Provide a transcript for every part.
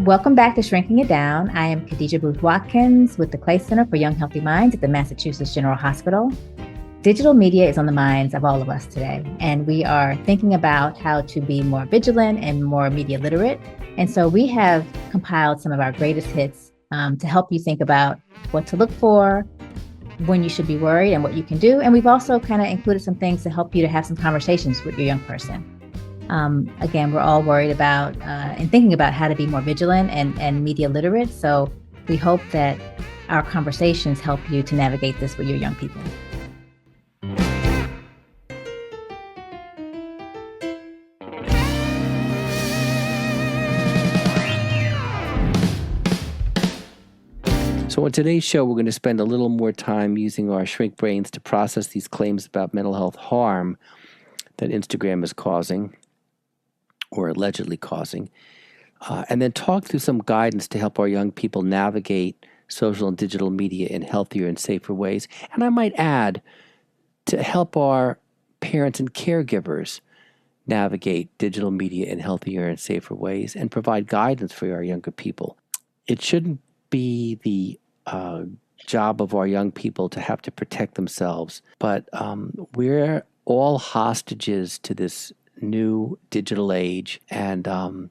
Welcome back to Shrinking It Down. I am Khadijah Booth Watkins with the Clay Center for Young Healthy Minds at the Massachusetts General Hospital. Digital media is on the minds of all of us today, and we are thinking about how to be more vigilant and more media literate. And so we have compiled some of our greatest hits to help you think about what to look for, when you should be worried, and what you can do. And we've also kind of included some things to help you to have some conversations with your young person. Again, we're all worried about and thinking about how to be more vigilant and media literate. So we hope that our conversations help you to navigate this with your young people. So on today's show, we're going to spend a little more time using our shrink brains to process these claims about mental health harm that Instagram is causing, or allegedly causing, and then talk through some guidance to help our young people navigate social and digital media in healthier and safer ways. And I might add, to help our parents and caregivers navigate digital media in healthier and safer ways and provide guidance for our younger people. It shouldn't be the job of our young people to have to protect themselves, but we're all hostages to this new digital age, and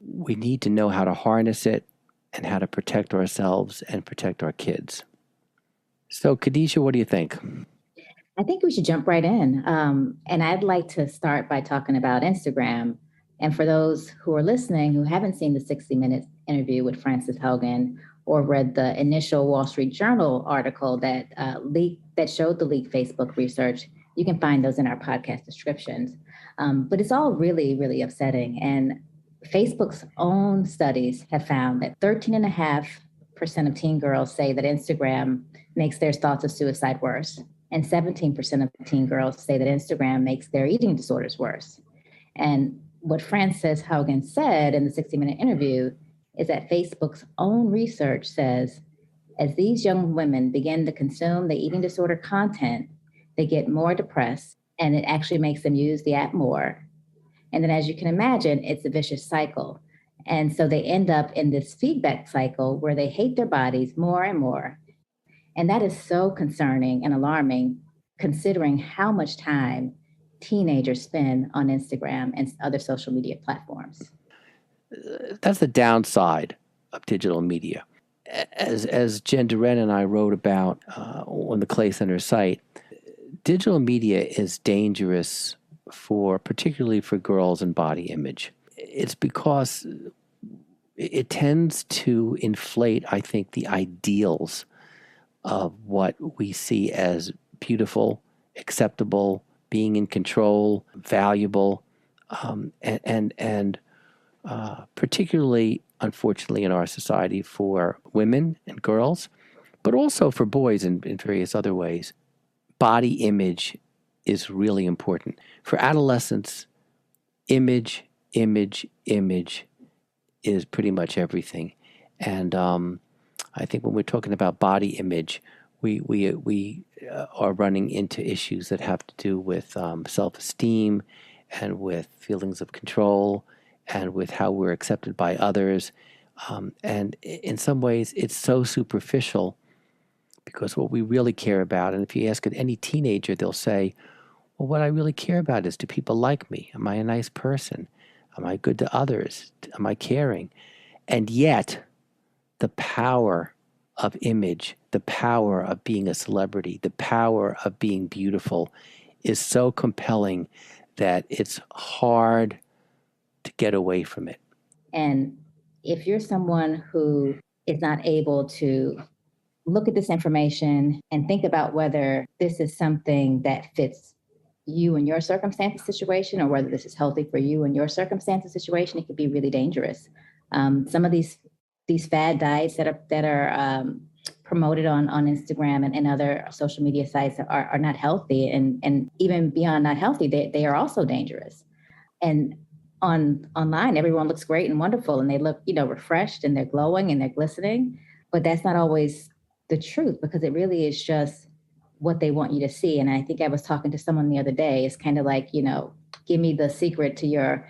we need to know how to harness it and how to protect ourselves and protect our kids. So, Khadijah, what do you think? I think we should jump right in. And I'd like to start by talking about Instagram. And for those who are listening who haven't seen the 60-minute interview with Frances Haugen or read the initial Wall Street Journal article that showed the leaked Facebook research, you can find those in our podcast descriptions. But it's all really, really upsetting. And Facebook's own studies have found that 13.5% of teen girls say that Instagram makes their thoughts of suicide worse. And 17% of teen girls say that Instagram makes their eating disorders worse. And what Frances Haugen said in the 60-minute interview is that Facebook's own research says, as these young women begin to consume the eating disorder content, they get more depressed, and it actually makes them use the app more. And then, as you can imagine, it's a vicious cycle. And so they end up in this feedback cycle where they hate their bodies more and more. And that is so concerning and alarming, considering how much time teenagers spend on Instagram and other social media platforms. That's the downside of digital media. As Jen Duren and I wrote about on the Clay Center site, digital media is dangerous particularly for girls and body image. It's because it tends to inflate, I think, the ideals of what we see as beautiful, acceptable, being in control, valuable, and particularly, unfortunately, in our society for women and girls, but also for boys in various other ways. Body image is really important. For adolescents, image is pretty much everything. And I think when we're talking about body image, we are running into issues that have to do with self-esteem and with feelings of control and with how we're accepted by others. And in some ways, it's so superficial, because what we really care about, and if you ask any teenager, they'll say, well, what I really care about is, do people like me? Am I a nice person? Am I good to others? Am I caring? And yet, the power of image, the power of being a celebrity, the power of being beautiful is so compelling that it's hard to get away from it. And if you're someone who is not able to look at this information and think about whether this is something that fits you and your circumstances situation, or whether this is healthy for you and your circumstances situation, it could be really dangerous. Some of these fad diets that are promoted on Instagram and other social media sites are not healthy, and even beyond not healthy, they are also dangerous. And online, everyone looks great and wonderful, and they look, refreshed, and they're glowing and they're glistening, but that's not always the truth, because it really is just what they want you to see. And I think I was talking to someone the other day. It's kind of like, give me the secret to your,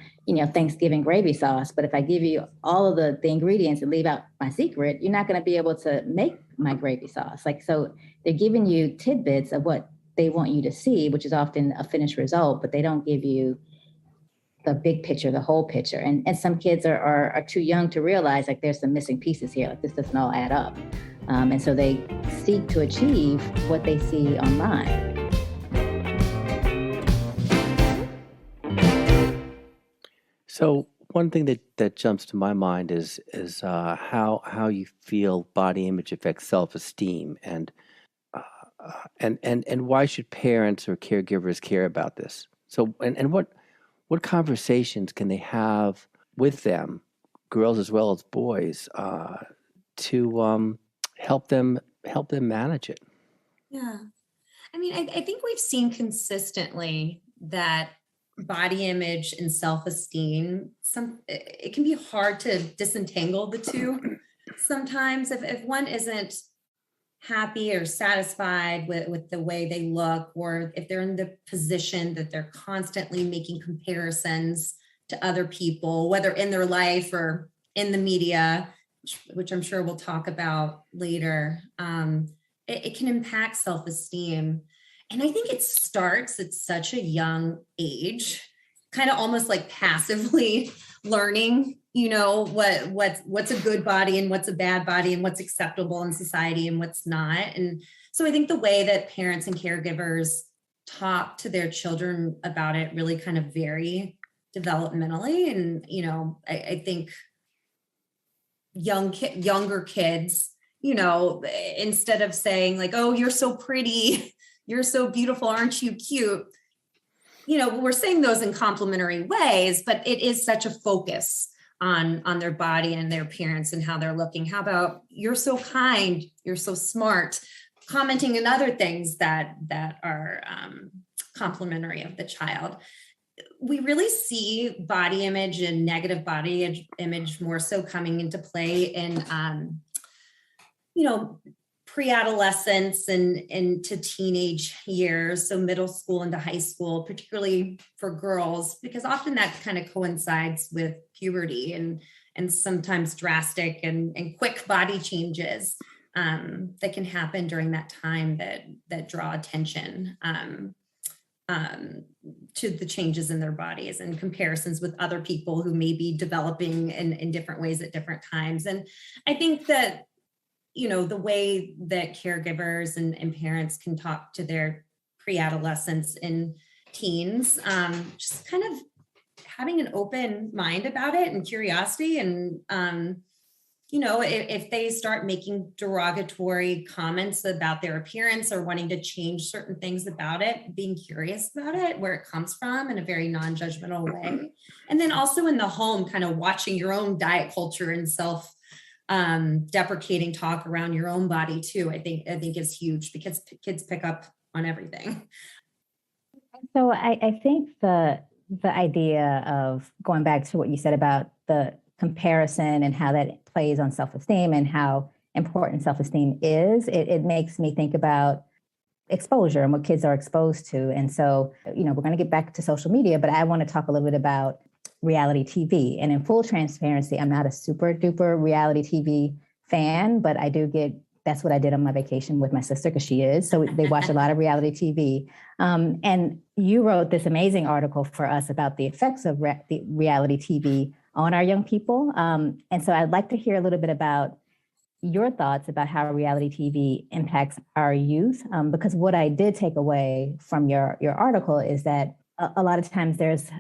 Thanksgiving gravy sauce. But if I give you all of the ingredients and leave out my secret, you're not going to be able to make my gravy sauce. So they're giving you tidbits of what they want you to see, which is often a finished result, but they don't give you the big picture, the whole picture. And some kids are too young to realize there's some missing pieces here, this doesn't all add up. And so they seek to achieve what they see online. So one thing that jumps to my mind is how you feel body image affects self-esteem, and why should parents or caregivers care about this? So and what conversations can they have with them, girls as well as boys, to help them manage it? Yeah. I mean, I think we've seen consistently that body image and self-esteem, it can be hard to disentangle the two sometimes. If one isn't happy or satisfied with the way they look, or if they're in the position that they're constantly making comparisons to other people, whether in their life or in the media, which I'm sure we'll talk about later, it can impact self-esteem. And I think it starts at such a young age, kind of almost like passively learning, what's a good body and what's a bad body and what's acceptable in society and what's not. And so I think the way that parents and caregivers talk to their children about it really kind of vary developmentally. And, I think younger kids, instead of saying oh, you're so pretty, you're so beautiful, aren't you cute? We're saying those in complimentary ways, but it is such a focus on their body and their appearance and how they're looking. How about you're so kind, you're so smart, commenting on other things that are complimentary of the child. We really see body image and negative body image more so coming into play in, pre-adolescence and into teenage years, so middle school into high school, particularly for girls, because often that kind of coincides with puberty and sometimes drastic and quick body changes that can happen during that time that draw attention to the changes in their bodies and comparisons with other people who may be developing in different ways at different times. And I think that the way that caregivers and parents can talk to their pre-adolescents and teens, just kind of having an open mind about it and curiosity. And, if they start making derogatory comments about their appearance or wanting to change certain things about it, being curious about it, where it comes from in a very non-judgmental way. And then also in the home, kind of watching your own diet culture and deprecating talk around your own body too, I think is huge, because kids pick up on everything. So I think the idea of going back to what you said about the comparison and how that plays on self-esteem and how important self-esteem is, it makes me think about exposure and what kids are exposed to. And so, we're going to get back to social media, but I want to talk a little bit about reality TV. And in full transparency, I'm not a super duper reality TV fan, but that's what I did on my vacation with my sister, because she is. So they watch a lot of reality TV. And you wrote this amazing article for us about the effects of the reality TV on our young people. And so I'd like to hear a little bit about your thoughts about how reality TV impacts our youth. Because what I did take away from your article is that a lot of times there's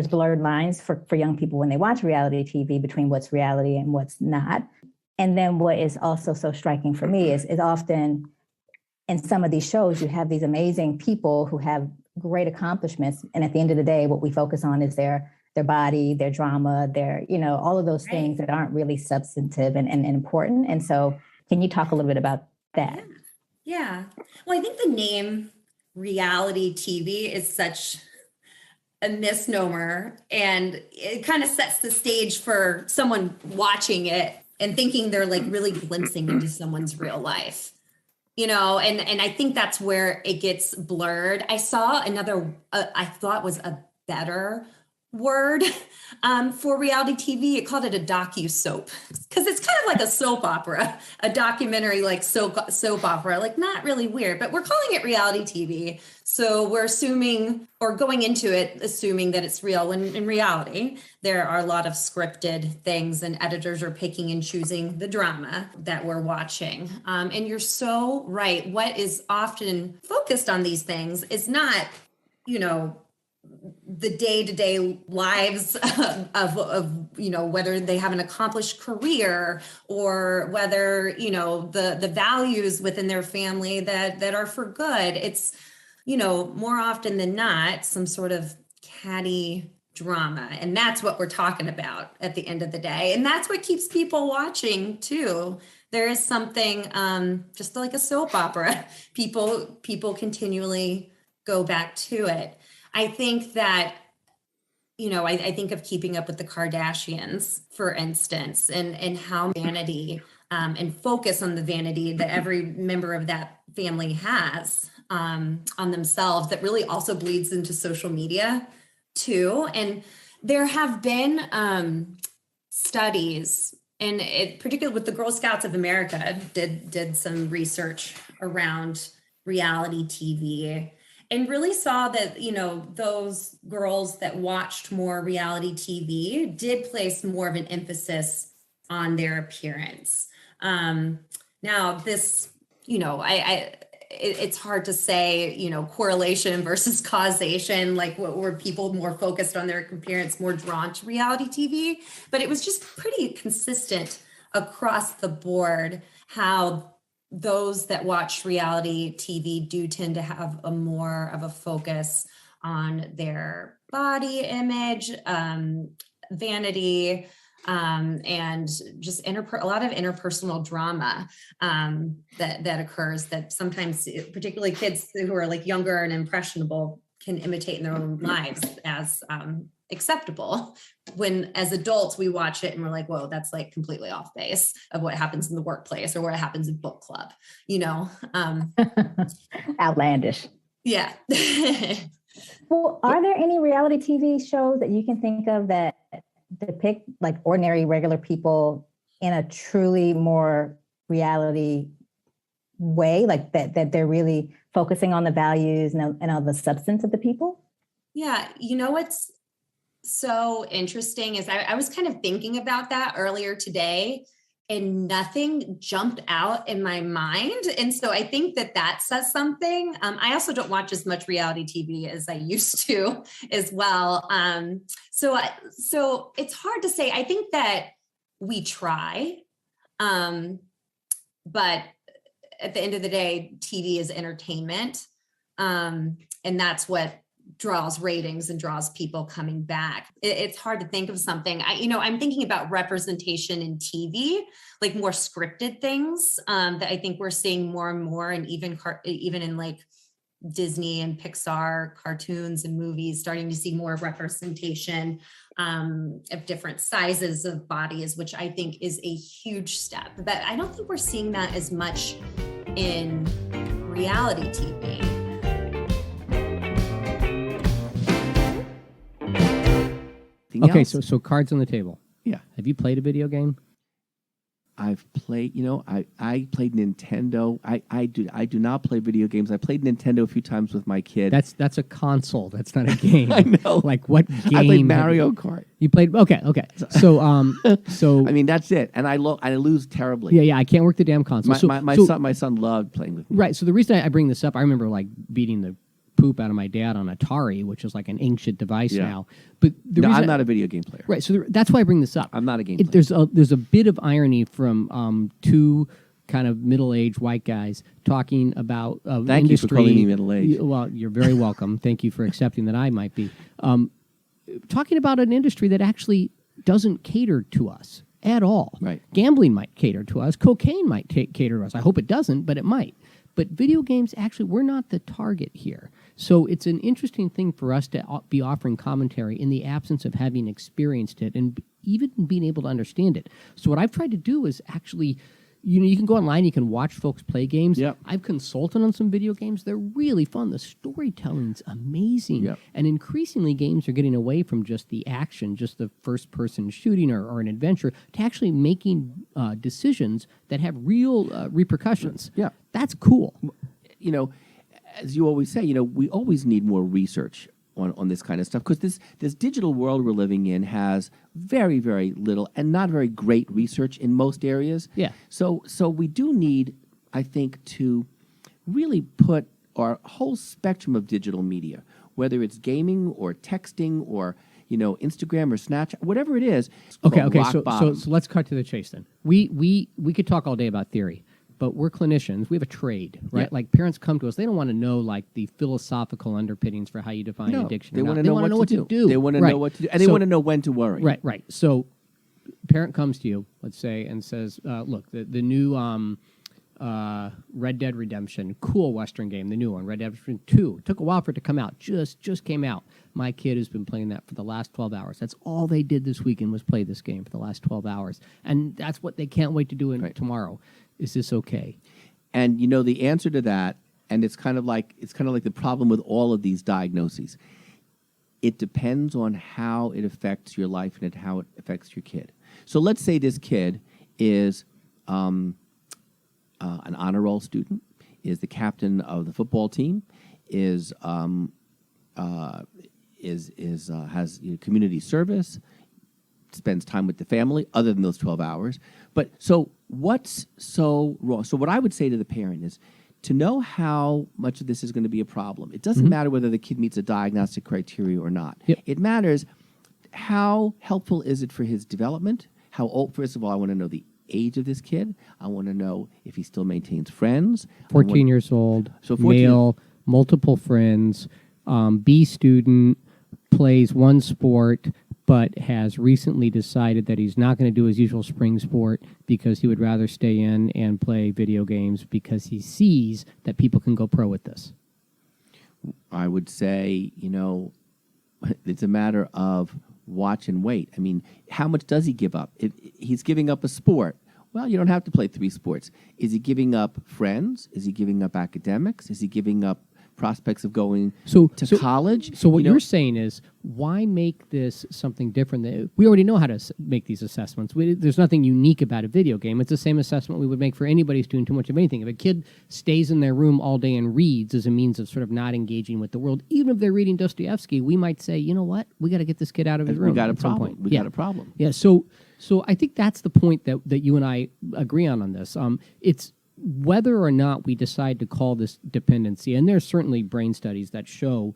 blurred lines for young people when they watch reality TV between what's reality and what's not. And then what is also so striking for me is often in some of these shows, you have these amazing people who have great accomplishments. And at the end of the day, what we focus on is their body, their drama, their, all of those things that aren't really substantive and important. And so can you talk a little bit about that? Yeah. Well, I think the name reality TV is such a misnomer, and it kind of sets the stage for someone watching it and thinking they're really glimpsing into someone's real life, and I think that's where it gets blurred. I saw another, I thought was a better word for reality TV. It called it a docu-soap because it's kind of like a soap opera, a documentary like soap opera, like not really weird, but we're calling it reality TV. So we're assuming or going into it assuming that it's real, when in reality there are a lot of scripted things and editors are picking and choosing the drama that we're watching. And you're so right. What is often focused on these things is not, the day-to-day lives of whether they have an accomplished career or whether the values within their family that are for good. It's more often than not some sort of catty drama, and that's what we're talking about at the end of the day, and that's what keeps people watching too. There is something just like a soap opera. People continually go back to it. I think that, I think of Keeping Up with the Kardashians, for instance, and how vanity and focus on the vanity that every member of that family has on themselves that really also bleeds into social media too. And there have been studies, and particularly with the Girl Scouts of America did some research around reality TV, and really saw that, those girls that watched more reality TV did place more of an emphasis on their appearance. Now this, it's hard to say, correlation versus causation, like were people more focused on their appearance, more drawn to reality TV, but it was just pretty consistent across the board how those that watch reality TV do tend to have a more of a focus on their body image, vanity, and just a lot of interpersonal drama that occurs, that sometimes, particularly kids who are like younger and impressionable, can imitate in their own lives as acceptable, when as adults we watch it and we're like, whoa, that's like completely off base of what happens in the workplace or what happens in book club, Outlandish. Yeah. Well, are there any reality TV shows that you can think of that depict like ordinary, regular people in a truly more reality way, like that they're really focusing on the values and on the substance of the people? Yeah. What's so interesting is I was kind of thinking about that earlier today, and nothing jumped out in my mind. And so I think that says something. I also don't watch as much reality TV as I used to as well. So it's hard to say. I think that we try, but at the end of the day, TV is entertainment. And that's what draws ratings and draws people coming back. It's hard to think of something. I'm thinking about representation in TV, like more scripted things that I think we're seeing more and more, and even in like Disney and Pixar cartoons and movies, starting to see more representation of different sizes of bodies, which I think is a huge step. But I don't think we're seeing that as much in reality TV. Okay, so cards on the table. Yeah. Have you played a video game? I've played, I played Nintendo. I do not play video games. I played Nintendo a few times with my kid. That's a console. That's not a game. I know. Like what game? I played Mario Kart. You played? Okay. So I mean, that's it. And I lose terribly. Yeah. I can't work the damn console. My son loved playing with me. Right. So the reason I bring this up, I remember like beating the poop out of my dad on Atari, which is like an ancient device now. But I'm not a video game player. Right. So that's why I bring this up. I'm not a game player. There's a bit of irony from two kind of middle-aged white guys talking about Thank industry. you for calling me middle-aged. Well, you're very welcome. Thank you for accepting that I might be. Talking about an industry that actually doesn't cater to us at all. Right. Gambling might cater to us. Cocaine might cater to us. I hope it doesn't, but it might. But video games, actually, we're not the target here. So it's an interesting thing for us to be offering commentary in the absence of having experienced it and even being able to understand it. So what I've tried to do is actually you can go online, you can watch folks play games. Yep. I've consulted on some video games. They're really fun. The storytelling's amazing. Yep. And increasingly, games are getting away from just the action, just the first-person shooting or an adventure, to actually making decisions that have real repercussions. Yeah. That's cool. You know, as you always say, we always need more research on this kind of stuff, because this digital world we're living in has very, very little and not very great research in most areas. Yeah. So we do need, I think, to really put our whole spectrum of digital media, whether it's gaming or texting or Instagram or Snapchat, whatever it is. Okay. rock So bottom. let's cut to the chase then. We could talk all day about theory, but we're clinicians. We have a trade, right? Yeah. Like, parents come to us. They don't want to know like the philosophical underpinnings for how you define No, addiction. they or want not. to know wanna what to do. They want to Right. know what to do, and they So- want to know when to worry. Right. So, parent comes to you, let's say, and says, "Look, the new Red Dead Redemption, cool Western game, the new one, Red Dead Redemption 2. Took a while for it to come out. Just came out. My kid has been playing that for the last 12 hours. That's all they did this weekend was play this game for the last 12 hours, and that's what they can't wait to do tomorrow. Is this okay?" And the answer to that, and it's kind of like the problem with all of these diagnoses. It depends on how it affects your life and how it affects your kid. So let's say this kid is an honor roll student, is the captain of the football team, has community service, spends time with the family other than those 12 hours. But so what's so wrong? So what I would say to the parent is to know how much of this is going to be a problem. It doesn't matter whether the kid meets a diagnostic criteria or not. Yep. It matters how helpful is it for his development? How old? First of all, I want to know the age of this kid. I want to know if he still maintains friends. 14 years old, So 14 male, multiple friends, B student, plays one sport, but has recently decided that he's not going to do his usual spring sport because he would rather stay in and play video games because he sees that people can go pro with this. I would say, it's a matter of watch and wait. I mean, how much does he give up? If he's giving up a sport, well, you don't have to play 3 sports. Is he giving up friends? Is he giving up academics? Is he giving up prospects of going to college? So what you're saying is, why make this something different? We already know how to make these assessments. There's nothing unique about a video game. It's the same assessment we would make for anybody who's doing too much of anything. If a kid stays in their room all day and reads as a means of sort of not engaging with the world, even if they're reading Dostoevsky, we might say, you know what? We got to get this kid out of his room. We got a at some problem. point. We got a problem. Yeah. So I think that's the point that you and I agree on this. It's whether or not we decide to call this dependency, and there's certainly brain studies that show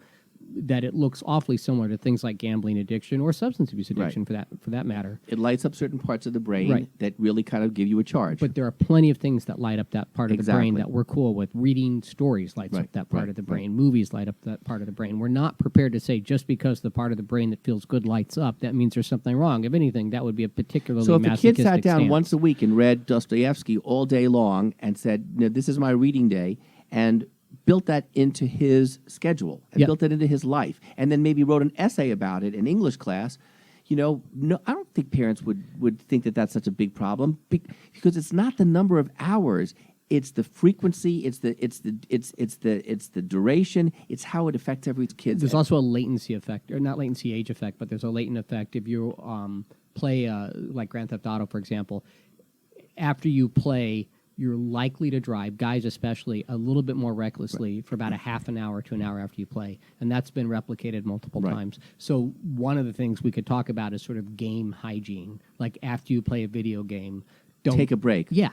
that it looks awfully similar to things like gambling addiction or substance abuse addiction, for that matter. It lights up certain parts of the brain Right. that really kind of give you a charge. But there are plenty of things that light up that part of the brain Exactly. that we're cool with. Reading stories lights Right, up that part right, of the right. brain. Movies light up that part of the brain. We're not prepared to say just because the part of the brain that feels good lights up, that means there's something wrong. If anything, that would be a particularly So if a kid masochistic sat down stance. once a week and read Dostoevsky all day long and said, this is my reading day, and built that into his schedule and Yep. built that into his life, and then maybe wrote an essay about it in English class, no, I don't think parents would think that that's such a big problem because it's not the number of hours. It's the frequency. It's the duration. It's how it affects every kid. There's also a latency effect, or not latency age effect, but there's a latent effect. If you play like Grand Theft Auto, for example, after you play, you're likely to drive, guys especially, a little bit more recklessly for about a half an hour to an hour after you play. And that's been replicated multiple times. So one of the things we could talk about is sort of game hygiene. Like after you play a video game, don't Take a break. Yeah.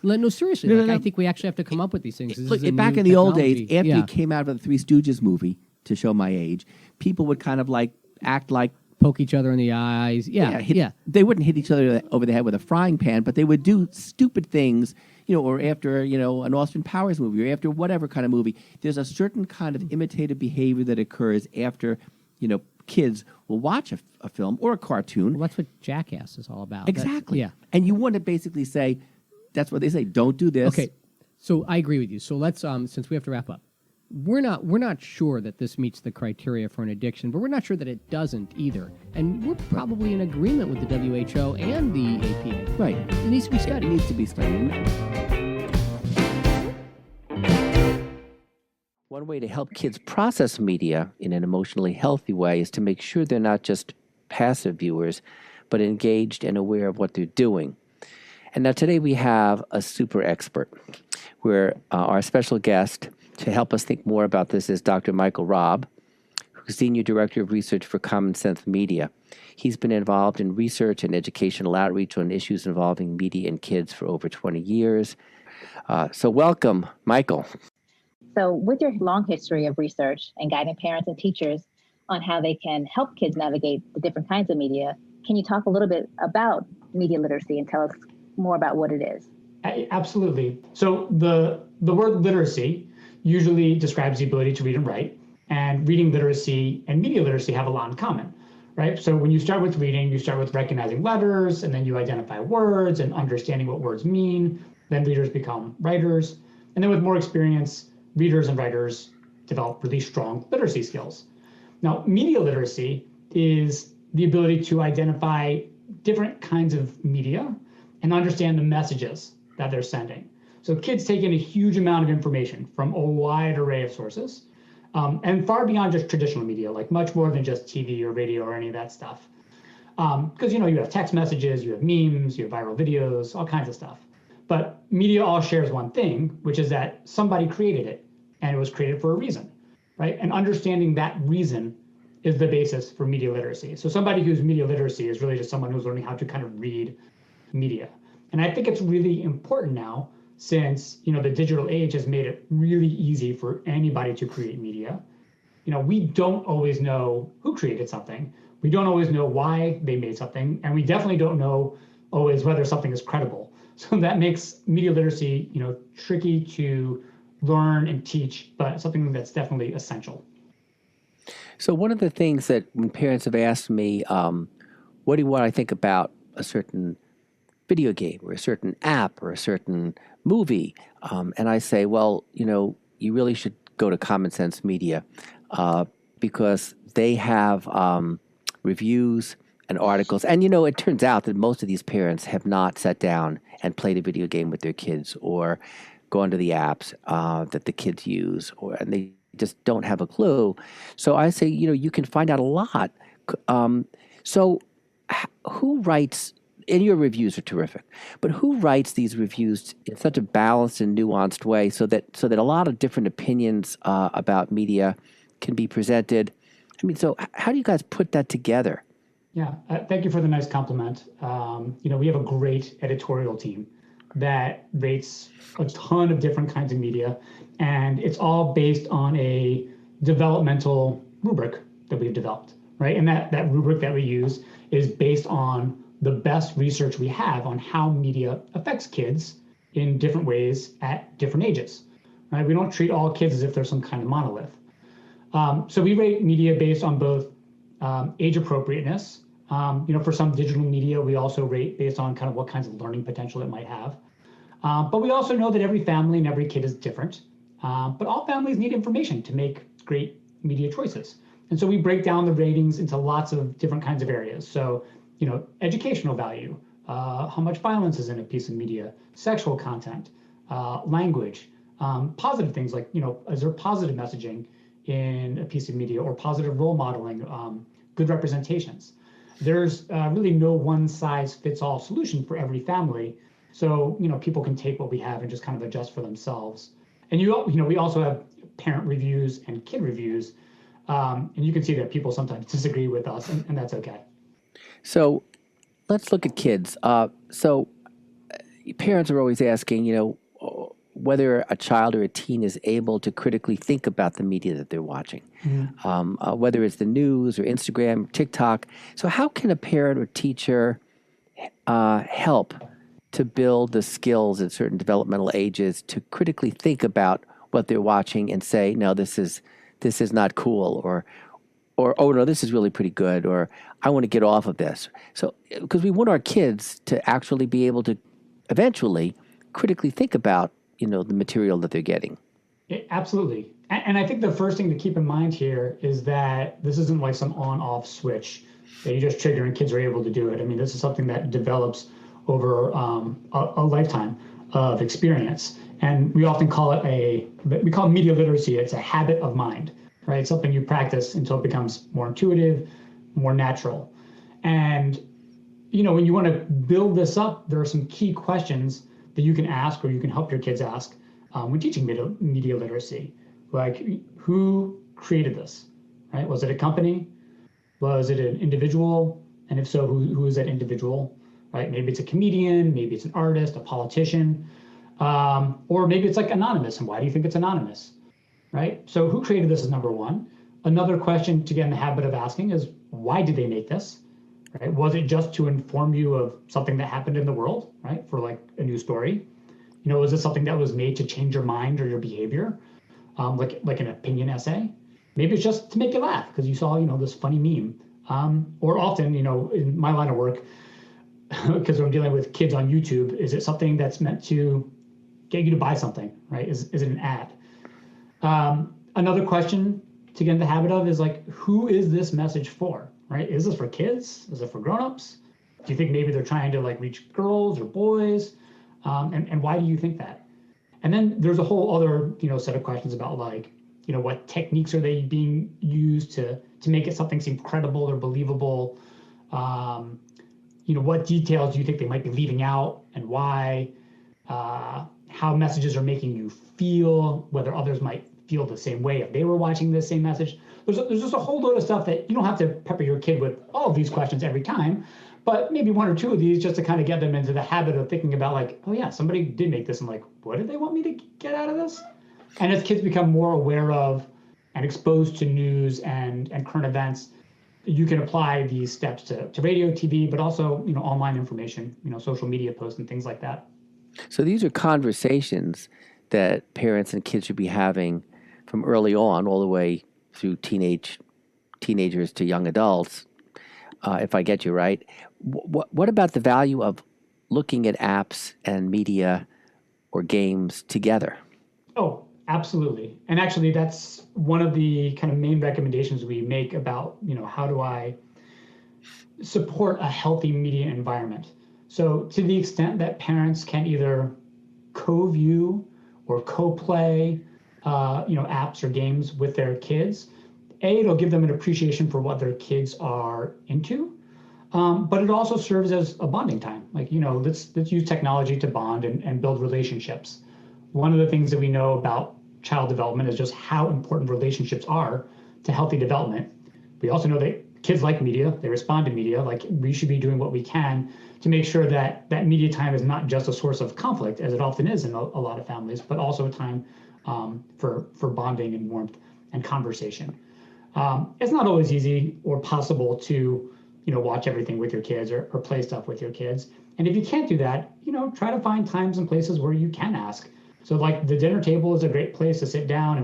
No, seriously. No, like, no. I think we actually have to come up with these things. This Look, is a back new in the old days, technology. after Yeah. you came out of the Three Stooges movie, to show my age, people would kind of like act like Poke each other in the eyes. Yeah. They wouldn't hit each other over the head with a frying pan, but they would do stupid things, or after, an Austin Powers movie or after whatever kind of movie. There's a certain kind of imitative behavior that occurs after, kids will watch a film or a cartoon. Well, that's what Jackass is all about. Exactly. Yeah. And you want to basically say, that's what they say, don't do this. Okay. So I agree with you. So let's, since we have to wrap up, we're not sure that this meets the criteria for an addiction, but we're not sure that it doesn't either. And we're probably in agreement with the WHO and the APA. Right. It needs to be studied. It needs to be studied. One way to help kids process media in an emotionally healthy way is to make sure they're not just passive viewers, but engaged and aware of what they're doing. And now today we have a super expert, where our special guest to help us think more about this is Dr. Michael Robb, who's Senior Director of Research for Common Sense Media. He's been involved in research and educational outreach on issues involving media and kids for over 20 years. So welcome, Michael. So with your long history of research and guiding parents and teachers on how they can help kids navigate the different kinds of media, can you talk a little bit about media literacy and tell us more about what it is? Absolutely. So the word literacy usually describes the ability to read and write, and reading literacy and media literacy have a lot in common, right? So when you start with reading, you start with recognizing letters, and then you identify words and understanding what words mean. Then readers become writers. And then with more experience, readers and writers develop really strong literacy skills. Now, media literacy is the ability to identify different kinds of media and understand the messages that they're sending. So kids take in a huge amount of information from a wide array of sources, and far beyond just traditional media, like much more than just TV or radio or any of that stuff. Because you have text messages, you have memes, you have viral videos, all kinds of stuff. But media all shares one thing, which is that somebody created it, and it was created for a reason, right? And understanding that reason is the basis for media literacy. So somebody who's media literacy is really just someone who's learning how to kind of read media. And I think it's really important now, since the digital age has made it really easy for anybody to create media. We don't always know who created something. We don't always know why they made something, and we definitely don't know always whether something is credible. So that makes media literacy, tricky to learn and teach, but something that's definitely essential. So one of the things that when parents have asked me, what do you want I think about a certain video game or a certain app or a certain movie, and I say, well, you really should go to Common Sense Media because they have reviews and articles. And, it turns out that most of these parents have not sat down and played a video game with their kids or gone to the apps that the kids use, and they just don't have a clue. So I say, you can find out a lot. So who writes, and your reviews are terrific, but who writes these reviews in such a balanced and nuanced way so that a lot of different opinions about media can be presented? I mean, so how do you guys put that together? Yeah, thank you for the nice compliment. We have a great editorial team that rates a ton of different kinds of media, and it's all based on a developmental rubric that we've developed, right? And that rubric that we use is based on the best research we have on how media affects kids in different ways at different ages, right? We don't treat all kids as if they're some kind of monolith. So we rate media based on both age appropriateness. For some digital media, we also rate based on kind of what kinds of learning potential it might have. But we also know that every family and every kid is different. But all families need information to make great media choices. And so we break down the ratings into lots of different kinds of areas. So, educational value, how much violence is in a piece of media, sexual content, language, positive things like, is there positive messaging in a piece of media or positive role modeling, good representations. There's really no one size fits all solution for every family. So, people can take what we have and just kind of adjust for themselves. And, we also have parent reviews and kid reviews. And you can see that people sometimes disagree with us, and that's okay. So let's look at kids. So parents are always asking, whether a child or a teen is able to critically think about the media that they're watching, whether it's the news or Instagram, TikTok. So how can a parent or teacher help to build the skills at certain developmental ages to critically think about what they're watching and say, no, this is not cool, or oh no, this is really pretty good, or I want to get off of this. So because we want our kids to actually be able to eventually critically think about the material that they're getting. Absolutely. And I think the first thing to keep in mind here is that this isn't like some on-off switch that you just trigger and kids are able to do it. I mean, this is something that develops over a lifetime of experience. And we often call it media literacy. It's a habit of mind, right? It's something you practice until it becomes more intuitive, more natural. And, when you want to build this up, there are some key questions that you can ask or you can help your kids ask when teaching media literacy. Like, who created this, right? Was it a company? Was it an individual? And if so, who is that individual, right? Maybe it's a comedian, maybe it's an artist, a politician, or maybe it's like anonymous. And why do you think it's anonymous, right? So who created this is number one. Another question to get in the habit of asking is, why did they make this, right? Was it just to inform you of something that happened in the world, right? For like a news story? Is it something that was made to change your mind or your behavior? Like an opinion essay? Maybe it's just to make you laugh because you saw, this funny meme. Or often, in my line of work, because I'm dealing with kids on YouTube, is it something that's meant to get you to buy something, right? Is it an ad? Another question to get in the habit of is like, who is this message for, right? Is this for kids? Is it for grown-ups? Do you think maybe they're trying to like reach girls or boys? And why do you think that? And then there's a whole other, set of questions about like, what techniques are they being used to make it something seem credible or believable? What details do you think they might be leaving out and why? How messages are making you feel, whether others might feel the same way if they were watching the same message. There's just a whole load of stuff that you don't have to pepper your kid with all of these questions every time, but maybe one or two of these just to kind of get them into the habit of thinking about like, oh yeah, somebody did make this and like, what did they want me to get out of this? And as kids become more aware of and exposed to news and current events, you can apply these steps to radio, TV, but also, online information, social media posts and things like that. So these are conversations that parents and kids should be having from early on all the way through teenagers to young adults, if I get you right. What about the value of looking at apps and media or games together? Oh, absolutely. And actually, that's one of the kind of main recommendations we make about, how do I support a healthy media environment? So to the extent that parents can either co-view or co-play, apps or games with their kids, it'll give them an appreciation for what their kids are into. But it also serves as a bonding time. Like, let's use technology to bond and build relationships. One of the things that we know about child development is just how important relationships are to healthy development. We also know that kids like media, they respond to media. Like, we should be doing what we can to make sure that media time is not just a source of conflict, as it often is in a lot of families, but also a time for bonding and warmth and conversation. It's not always easy or possible to, watch everything with your kids or play stuff with your kids. And if you can't do that, try to find times and places where you can ask. So like the dinner table is a great place to sit down,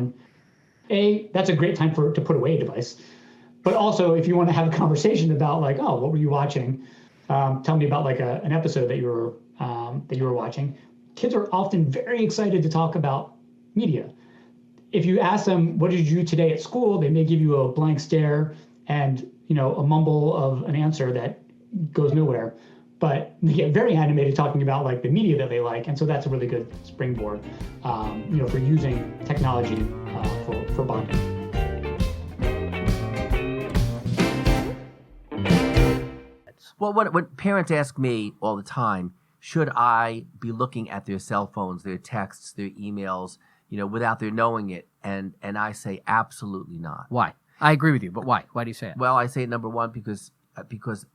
and that's a great time to put away a device. But also, if you want to have a conversation about like, oh, what were you watching? Tell me about like an episode that you were watching. Kids are often very excited to talk about media. If you ask them, what did you do today at school? They may give you a blank stare and, a mumble of an answer that goes nowhere. But they get very animated talking about like the media that they like. And so that's a really good springboard, for using technology for bonding. Well, what parents ask me all the time, should I be looking at their cell phones, their texts, their emails, without their knowing it? And I say absolutely not. Why? I agree with you, but why? Why do you say it? Well, I say number one because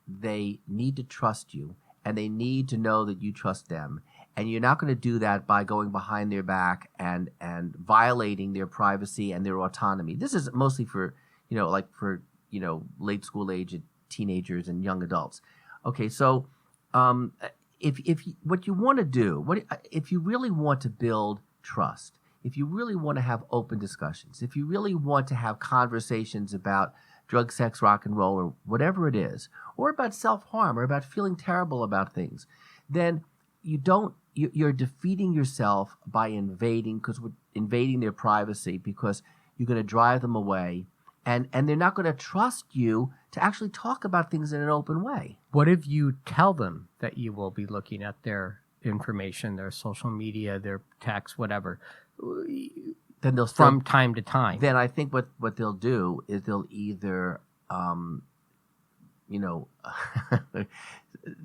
they need to trust you and they need to know that you trust them. And you're not going to do that by going behind their back and violating their privacy and their autonomy. This is mostly for, late school age teenagers and young adults. Okay, so if what you want to do, if you really want to build trust, if you really want to have open discussions, if you really want to have conversations about drug, sex, rock and roll, or whatever it is, or about self-harm, or about feeling terrible about things, then you're defeating yourself by invading their privacy, because You're going to drive them away, and they're not going to trust you to actually talk about things in an open way. What if you tell them that you will be looking at their information, their social media, their texts, whatever, Then they'll from time to time? Then I think what they'll do is they'll either,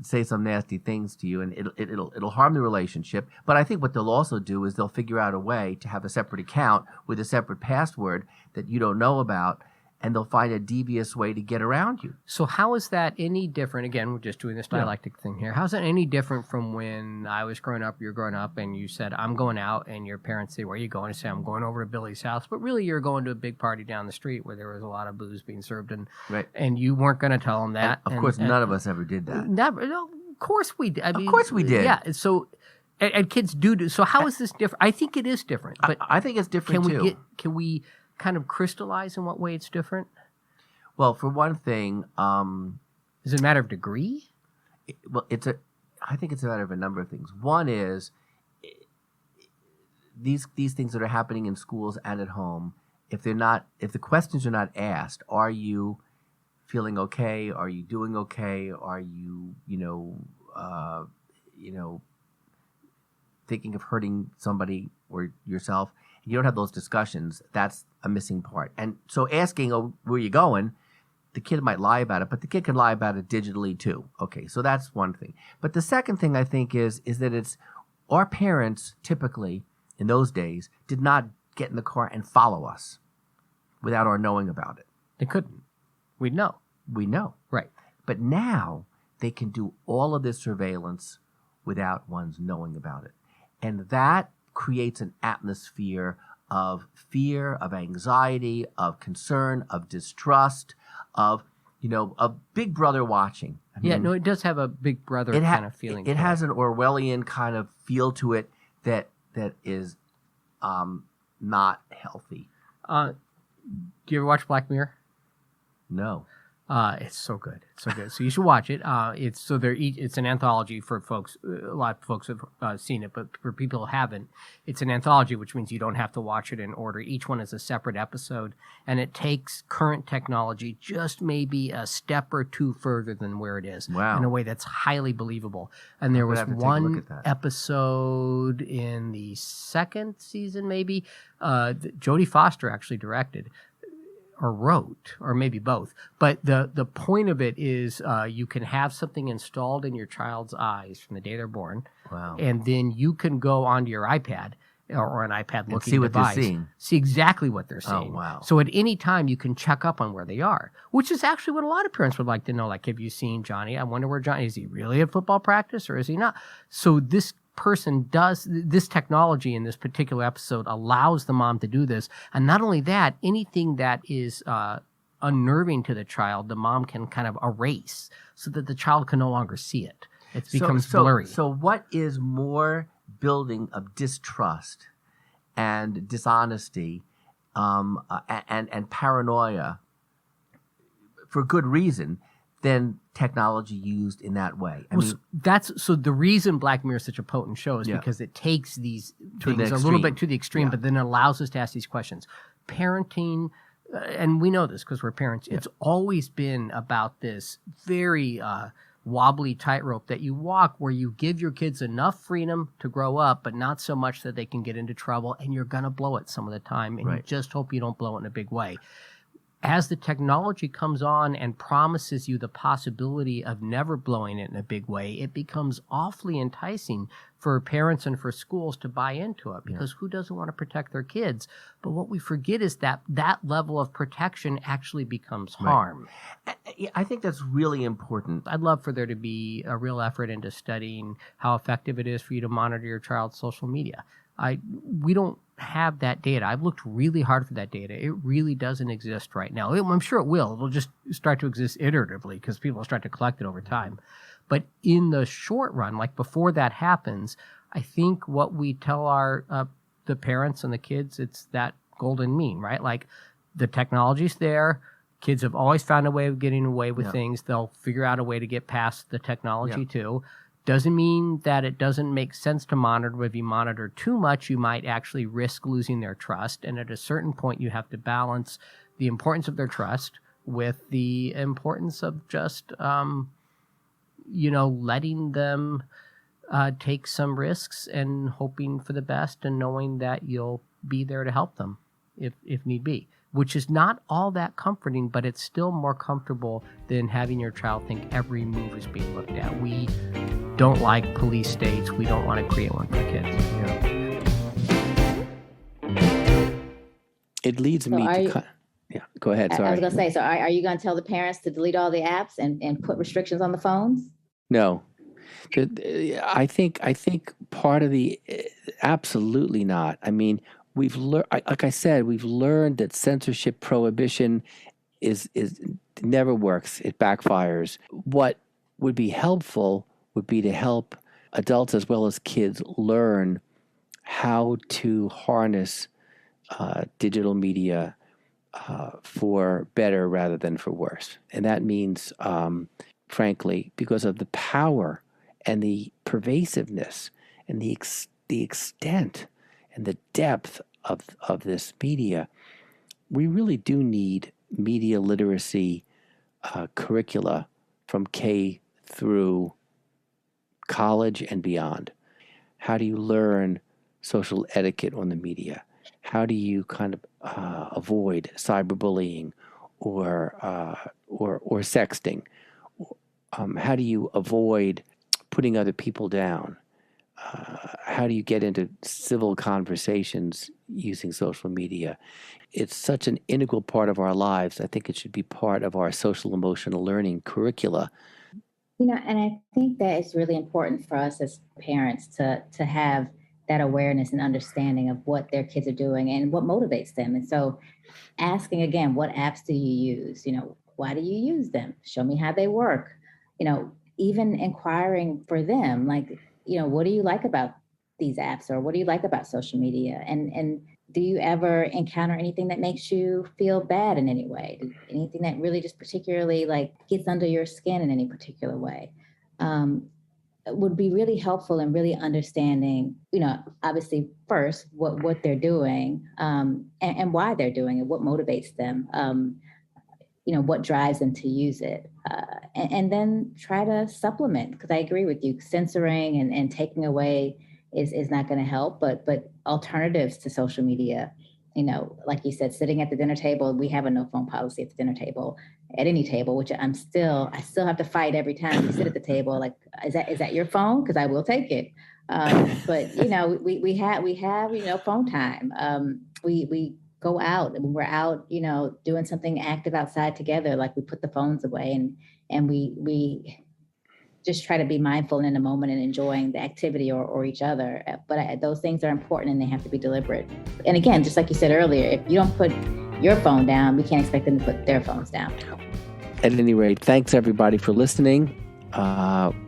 say some nasty things to you, and it'll harm the relationship. But I think what they'll also do is they'll figure out a way to have a separate account with a separate password that you don't know about, and they'll find a devious way to get around you. So how is that any different? Again, we're just doing this dialectic thing here. How's that any different from when I was growing up, you're growing up, and you said, I'm going out, and your parents say, where are you going? And say, I'm going over to Billy's house. But really, you're going to a big party down the street where there was a lot of booze being served, and you weren't going to tell them that. Of course, none of us ever did that. Never. No, of course we did. Of course we did. Yeah. So, and kids do. So how is this different? I think it is different. But I think it's different too. Can we kind of crystallize in what way it's different? Well, for one thing, is it a matter of degree? I think it's a matter of a number of things. One is these things that are happening in schools and at home. If the questions are not asked, are you feeling okay? Are you doing okay? Are you thinking of hurting somebody or yourself? You don't have those discussions. That's a missing part. And so asking, oh, where are you going? The kid might lie about it, but the kid can lie about it digitally too. Okay, so that's one thing. But the second thing I think is that it's our parents typically in those days did not get in the car and follow us without our knowing about it. They couldn't. We'd know. We know. Right. But now they can do all of this surveillance without one's knowing about it. And that creates an atmosphere of fear, of anxiety, of concern, of distrust, of Big Brother watching. It does have a Big Brother kind of feeling. It has an Orwellian kind of feel to it that is not healthy. Do you ever watch Black Mirror? No. It's so good. It's so good. So you should watch it. It's an anthology for folks. A lot of folks have seen it, but for people who haven't, it's an anthology, which means you don't have to watch it in order. Each one is a separate episode, and it takes current technology just maybe a step or two further than where it is. Wow. In a way that's highly believable. And there was one episode in the second season, maybe, Jodie Foster actually directed. Or wrote, or maybe both. But the point of it is you can have something installed in your child's eyes from the day they're born. Wow. And then you can go onto your iPad or an iPad-looking device. They're seeing. See exactly what they're seeing. Oh, wow. So at any time, you can check up on where they are, which is actually what a lot of parents would like to know. Like, have you seen Johnny? I wonder where Johnny is. He really at football practice or is he not? So this technology in this particular episode allows the mom to do this. And not only that, anything that is unnerving to the child, the mom can kind of erase so that the child can no longer see it. It becomes blurry. So what is more building of distrust and dishonesty and paranoia for good reason than technology used in that way? The reason Black Mirror is such a potent show is because it takes these things a little bit to the extreme, but then it allows us to ask these questions. Parenting, and we know this because we're parents, it's always been about this very wobbly tightrope that you walk where you give your kids enough freedom to grow up, but not so much that they can get into trouble, and you're going to blow it some of the time, and you just hope you don't blow it in a big way. As the technology comes on and promises you the possibility of never blowing it in a big way, it becomes awfully enticing for parents and for schools to buy into it, because who doesn't want to protect their kids? But what we forget is that level of protection actually becomes harm. I think that's really important. I'd love for there to be a real effort into studying how effective it is for you to monitor your child's social media. We don't have that data. I've looked really hard for that data. It really doesn't exist right now. I'm sure it will. It'll just start to exist iteratively because people will start to collect it over time. But in the short run, like before that happens, I think what we tell the parents and the kids, it's that golden mean, right? Like the technology's there. Kids have always found a way of getting away with things. They'll figure out a way to get past the technology too. Doesn't mean that it doesn't make sense to monitor, but if you monitor too much, you might actually risk losing their trust. And at a certain point, you have to balance the importance of their trust with the importance of just, letting them take some risks and hoping for the best and knowing that you'll be there to help them if need be, which is not all that comforting, but it's still more comfortable than having your child think every move is being looked at. We don't like police states. We don't want to create one for kids. It leads me to... Yeah, go ahead. Sorry. I was going to say, so are you going to tell the parents to delete all the apps and put restrictions on the phones? No. I think part of the... Absolutely not. I mean, we've learned, like I said, we've learned that censorship prohibition is never works. It backfires. What would be helpful would be to help adults as well as kids learn how to harness digital media for better rather than for worse. And that means, frankly, because of the power and the pervasiveness and the extent and the depth of this media, we really do need media literacy curricula from K through college and beyond. How do you learn social etiquette on the media? How do you kind of avoid cyberbullying or sexting? How do you avoid putting other people down? How do you get into civil conversations using social media? It's such an integral part of our lives. I think it should be part of our social emotional learning curricula. And I think that it's really important for us as parents to have that awareness and understanding of what their kids are doing and what motivates them. And so asking again, what apps do you use? Why do you use them? Show me how they work. Even inquiring for them, like, what do you like about these apps, or what do you like about social media? And do you ever encounter anything that makes you feel bad in any way? Anything that really just particularly like gets under your skin in any particular way? Would be really helpful in really understanding, obviously first what they're doing and why they're doing it, what motivates them, what drives them to use it. And then try to supplement, because I agree with you, censoring and taking away is not going to help, but alternatives to social media, like you said, sitting at the dinner table, we have a no phone policy at the dinner table, at any table, which I still have to fight every time we sit at the table. Like, is that your phone? Because I will take it. But we have phone time. We go out and we're out, doing something active outside together. Like, we put the phones away and we just try to be mindful in the moment and enjoying the activity or each other. But those things are important and they have to be deliberate. And again, just like you said earlier, if you don't put your phone down, we can't expect them to put their phones down. At any rate, thanks everybody for listening.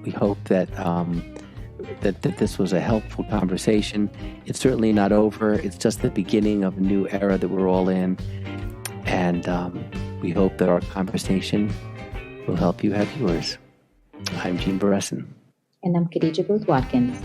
We hope that this was a helpful conversation. It's certainly not over. It's just the beginning of a new era that we're all in. And we hope that our conversation will help you have yours. I'm Gene Beresin. And I'm Khadijah Booth Watkins.